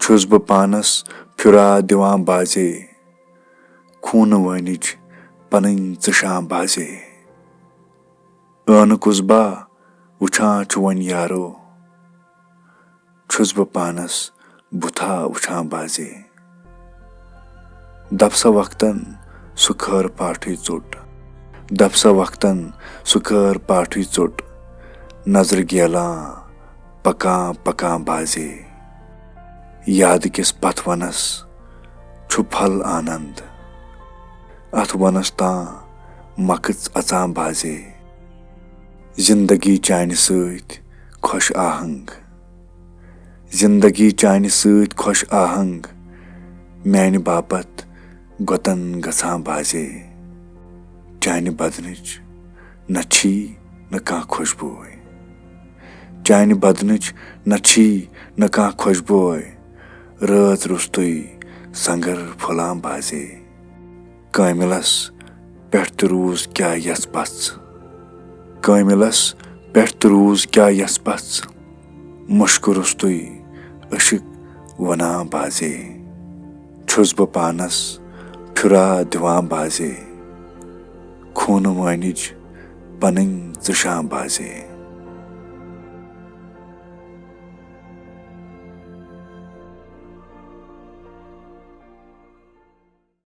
چھُس بہٕ پانس fiuraa divaan بازے خوٗنہٕ وٲنِج پنٕنۍ ژٕ شام بازے ٲنہٕ کُس با وٕچھان چھُ وۄنۍ یارو چھُس بہٕ پانس بُتھا وٕچھان بازے دپ سا وقتن سُہ خٲر پاٹھٕے ژوٚٹ دپ سا وقتن سُہ خٲر پاٹھٕے ژوٚٹ نظرِ گیلان پکان پکان بازے یادٕ کِس پتھوَنس چھُ پھل آنند اتھ وَنس تاں مکٕژ اژان بازے زندگی چانہِ سۭتۍ خۄش آہنگ زندگی چانہِ سۭتۍ خۄش آہنگ میانہِ باپت گۄتن گژھان بازے چانہِ بدنٕچ نہ چھی نہ کانٛہہ خوشبوے چانہِ بدنٕچ نہ چھی نہ کانٛہہ خوشبوے رٲژ روٚستُے سنگر پھُلان بازے کٲمِلس پٮ۪ٹھ تہِ روٗز کیٛاہ یژھ پژھ کٲمِلس پٮ۪ٹھ تہِ روٗز کیٛاہ یژھ پژھ مُشکہٕ روٚستُے عشق وَنان بازے چھُس بہٕ پانس fiuraa divaan بازے خوٗنہٕ وٲنِج پنٕنۍ ژٕ شام بازے